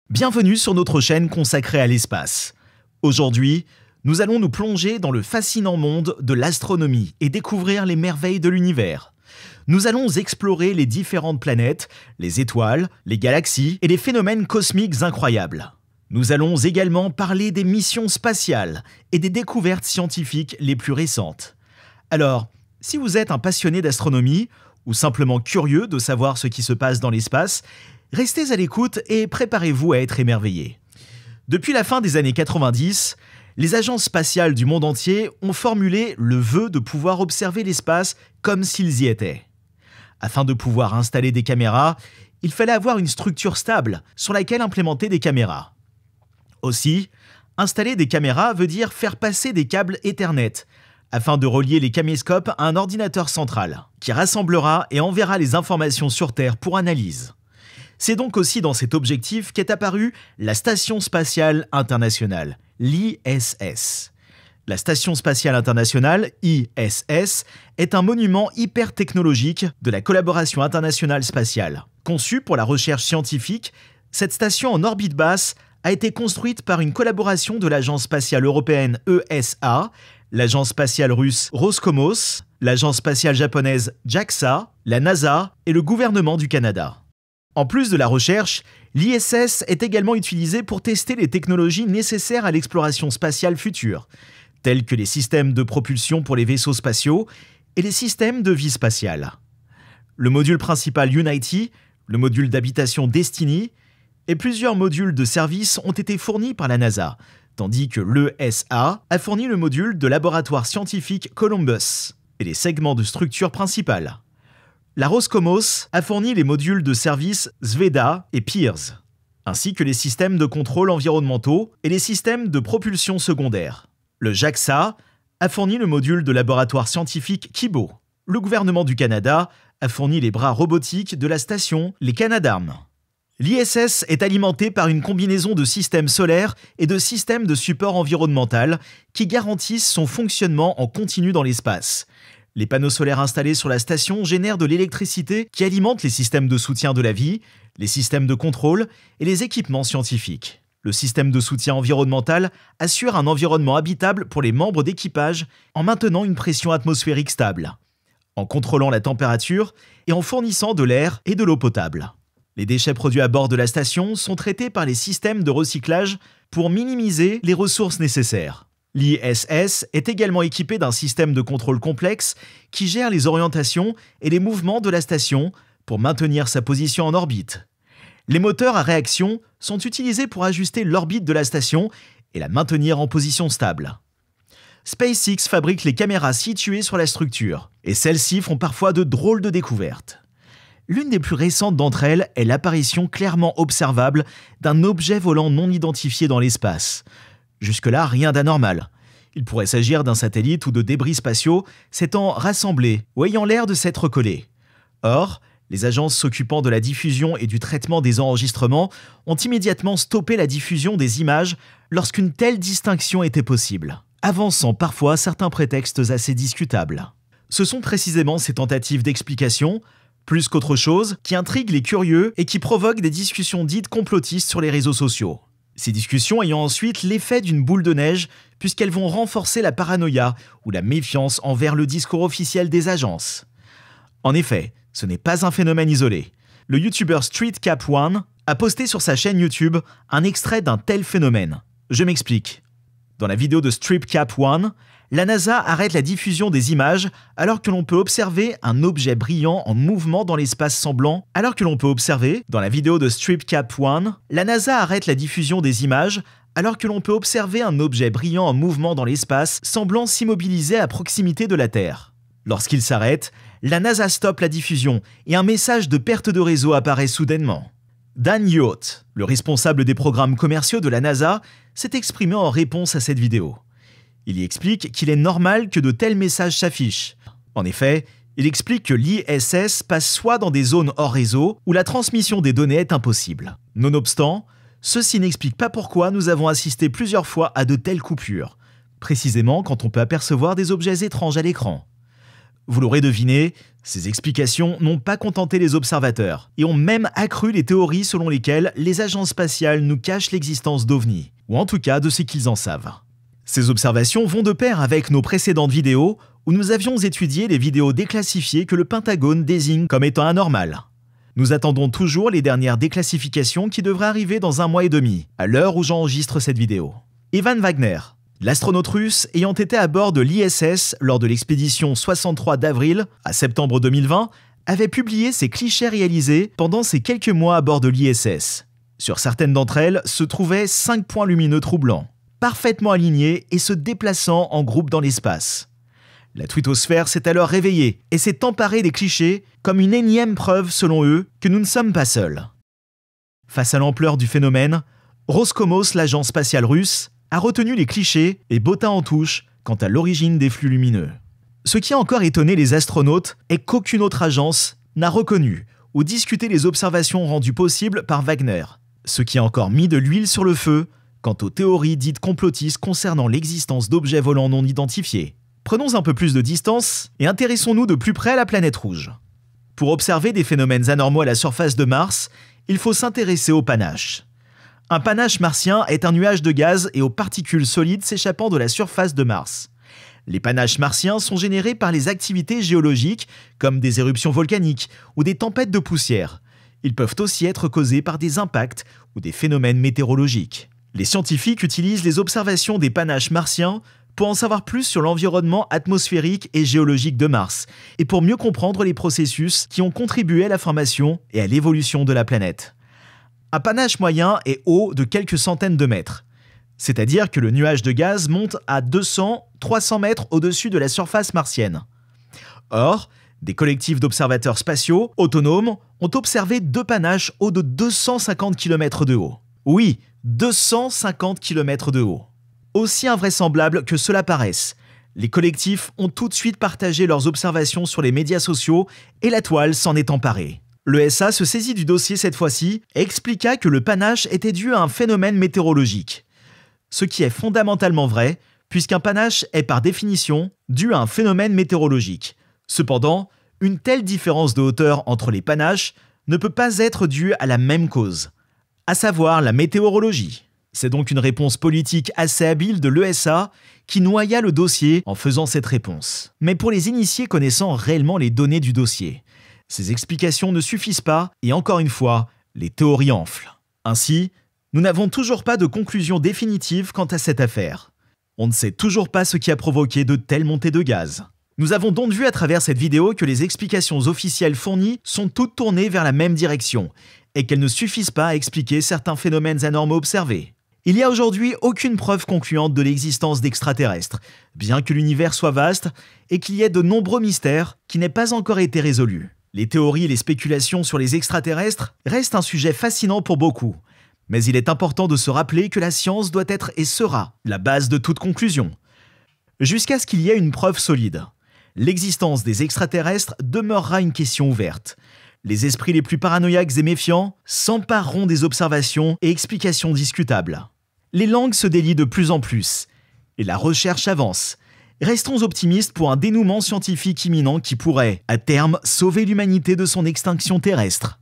Bienvenue sur notre chaîne consacrée à l'espace. Aujourd'hui, nous allons nous plonger dans le fascinant monde de l'astronomie et découvrir les merveilles de l'univers. Nous allons explorer les différentes planètes, les étoiles, les galaxies et les phénomènes cosmiques incroyables. Nous allons également parler des missions spatiales et des découvertes scientifiques les plus récentes. Alors, si vous êtes un passionné d'astronomie ou simplement curieux de savoir ce qui se passe dans l'espace, restez à l'écoute et préparez-vous à être émerveillés. Depuis la fin des années 90, les agences spatiales du monde entier ont formulé le vœu de pouvoir observer l'espace comme s'ils y étaient. Afin de pouvoir installer des caméras, il fallait avoir une structure stable sur laquelle implémenter des caméras. Aussi, installer des caméras veut dire faire passer des câbles Ethernet, afin de relier les caméscopes à un ordinateur central, qui rassemblera et enverra les informations sur Terre pour analyse. C'est donc aussi dans cet objectif qu'est apparue la Station Spatiale Internationale, l'ISS. La Station Spatiale Internationale, ISS, est un monument hyper technologique de la collaboration internationale spatiale. Conçue pour la recherche scientifique, cette station en orbite basse a été construite par une collaboration de l'Agence spatiale européenne ESA, l'Agence spatiale russe Roscosmos, l'Agence spatiale japonaise JAXA, la NASA et le gouvernement du Canada. En plus de la recherche, l'ISS est également utilisée pour tester les technologies nécessaires à l'exploration spatiale future, tels que les systèmes de propulsion pour les vaisseaux spatiaux et les systèmes de vie spatiale. Le module principal Unity, le module d'habitation Destiny et plusieurs modules de service ont été fournis par la NASA, tandis que l'ESA a fourni le module de laboratoire scientifique Columbus et les segments de structure principale. La Roscosmos a fourni les modules de service Sveda et Pirs, ainsi que les systèmes de contrôle environnementaux et les systèmes de propulsion secondaire. Le JAXA a fourni le module de laboratoire scientifique Kibo. Le gouvernement du Canada a fourni les bras robotiques de la station, les Canadarm. L'ISS est alimenté par une combinaison de systèmes solaires et de systèmes de support environnemental qui garantissent son fonctionnement en continu dans l'espace. Les panneaux solaires installés sur la station génèrent de l'électricité qui alimente les systèmes de soutien de la vie, les systèmes de contrôle et les équipements scientifiques. Le système de soutien environnemental assure un environnement habitable pour les membres d'équipage en maintenant une pression atmosphérique stable, en contrôlant la température et en fournissant de l'air et de l'eau potable. Les déchets produits à bord de la station sont traités par les systèmes de recyclage pour minimiser les ressources nécessaires. L'ISS est également équipé d'un système de contrôle complexe qui gère les orientations et les mouvements de la station pour maintenir sa position en orbite. Les moteurs à réaction sont utilisés pour ajuster l'orbite de la station et la maintenir en position stable. SpaceX fabrique les caméras situées sur la structure, et celles-ci font parfois de drôles de découvertes. L'une des plus récentes d'entre elles est l'apparition clairement observable d'un objet volant non identifié dans l'espace. Jusque-là, rien d'anormal. Il pourrait s'agir d'un satellite ou de débris spatiaux s'étant rassemblés ou ayant l'air de s'être collés. Or, les agences s'occupant de la diffusion et du traitement des enregistrements ont immédiatement stoppé la diffusion des images lorsqu'une telle distinction était possible, avançant parfois certains prétextes assez discutables. Ce sont précisément ces tentatives d'explication, plus qu'autre chose, qui intriguent les curieux et qui provoquent des discussions dites complotistes sur les réseaux sociaux. Ces discussions ayant ensuite l'effet d'une boule de neige puisqu'elles vont renforcer la paranoïa ou la méfiance envers le discours officiel des agences. En effet, ce n'est pas un phénomène isolé. Le youtubeur StreetCap1 a posté sur sa chaîne YouTube un extrait d'un tel phénomène. Je m'explique. Dans la vidéo de StreetCap1, la NASA arrête la diffusion des images alors que l'on peut observer un objet brillant en mouvement dans l'espace semblant. Alors que l'on peut observer, dans la vidéo de StreetCap1, la NASA arrête la diffusion des images alors que l'on peut observer un objet brillant en mouvement dans l'espace semblant s'immobiliser à proximité de la Terre. Lorsqu'il s'arrête, la NASA stoppe la diffusion et un message de perte de réseau apparaît soudainement. Dan Yought, le responsable des programmes commerciaux de la NASA, s'est exprimé en réponse à cette vidéo. Il y explique qu'il est normal que de tels messages s'affichent. En effet, il explique que l'ISS passe soit dans des zones hors réseau où la transmission des données est impossible. Nonobstant, ceci n'explique pas pourquoi nous avons assisté plusieurs fois à de telles coupures, précisément quand on peut apercevoir des objets étranges à l'écran. Vous l'aurez deviné, ces explications n'ont pas contenté les observateurs et ont même accru les théories selon lesquelles les agences spatiales nous cachent l'existence d'OVNI, ou en tout cas de ce qu'ils en savent. Ces observations vont de pair avec nos précédentes vidéos où nous avions étudié les vidéos déclassifiées que le Pentagone désigne comme étant anormales. Nous attendons toujours les dernières déclassifications qui devraient arriver dans 1 mois et demi, à l'heure où j'enregistre cette vidéo. Ivan Wagner, l'astronaute russe ayant été à bord de l'ISS lors de l'expédition 63 d'avril à septembre 2020, avait publié ces clichés réalisés pendant ces quelques mois à bord de l'ISS. Sur certaines d'entre elles se trouvaient 5 points lumineux troublants, parfaitement alignés et se déplaçant en groupe dans l'espace. La twittosphère s'est alors réveillée et s'est emparée des clichés comme une énième preuve, selon eux, que nous ne sommes pas seuls. Face à l'ampleur du phénomène, Roscosmos, l'agence spatiale russe, a retenu les clichés et botta en touche quant à l'origine des flux lumineux. Ce qui a encore étonné les astronautes est qu'aucune autre agence n'a reconnu ou discuté les observations rendues possibles par Wagner, ce qui a encore mis de l'huile sur le feu quant aux théories dites complotistes concernant l'existence d'objets volants non identifiés. Prenons un peu plus de distance et intéressons-nous de plus près à la planète rouge. Pour observer des phénomènes anormaux à la surface de Mars, il faut s'intéresser au panache. Un panache martien est un nuage de gaz et aux particules solides s'échappant de la surface de Mars. Les panaches martiens sont générés par les activités géologiques, comme des éruptions volcaniques ou des tempêtes de poussière. Ils peuvent aussi être causés par des impacts ou des phénomènes météorologiques. Les scientifiques utilisent les observations des panaches martiens pour en savoir plus sur l'environnement atmosphérique et géologique de Mars, et pour mieux comprendre les processus qui ont contribué à la formation et à l'évolution de la planète. Un panache moyen est haut de quelques centaines de mètres, c'est-à-dire que le nuage de gaz monte à 200-300 mètres au-dessus de la surface martienne. Or, des collectifs d'observateurs spatiaux autonomes ont observé 2 panaches hauts de 250 km de haut. Oui, 250 km de haut. Aussi invraisemblable que cela paraisse, les collectifs ont tout de suite partagé leurs observations sur les médias sociaux et la toile s'en est emparée. L'ESA se saisit du dossier cette fois-ci et expliqua que le panache était dû à un phénomène météorologique. Ce qui est fondamentalement vrai, puisqu'un panache est par définition dû à un phénomène météorologique. Cependant, une telle différence de hauteur entre les panaches ne peut pas être due à la même cause, à savoir la météorologie. C'est donc une réponse politique assez habile de l'ESA qui noya le dossier en faisant cette réponse. Mais pour les initiés connaissant réellement les données du dossier, ces explications ne suffisent pas et encore une fois, les théories enflent. Ainsi, nous n'avons toujours pas de conclusion définitive quant à cette affaire. On ne sait toujours pas ce qui a provoqué de telles montées de gaz. Nous avons donc vu à travers cette vidéo que les explications officielles fournies sont toutes tournées vers la même direction et qu'elles ne suffisent pas à expliquer certains phénomènes anormaux observés. Il n'y a aujourd'hui aucune preuve concluante de l'existence d'extraterrestres, bien que l'univers soit vaste et qu'il y ait de nombreux mystères qui n'aient pas encore été résolus. Les théories et les spéculations sur les extraterrestres restent un sujet fascinant pour beaucoup, mais il est important de se rappeler que la science doit être et sera la base de toute conclusion. Jusqu'à ce qu'il y ait une preuve solide, l'existence des extraterrestres demeurera une question ouverte. Les esprits les plus paranoïaques et méfiants s'empareront des observations et explications discutables. Les langues se délient de plus en plus, et la recherche avance. Restons optimistes pour un dénouement scientifique imminent qui pourrait, à terme, sauver l'humanité de son extinction terrestre.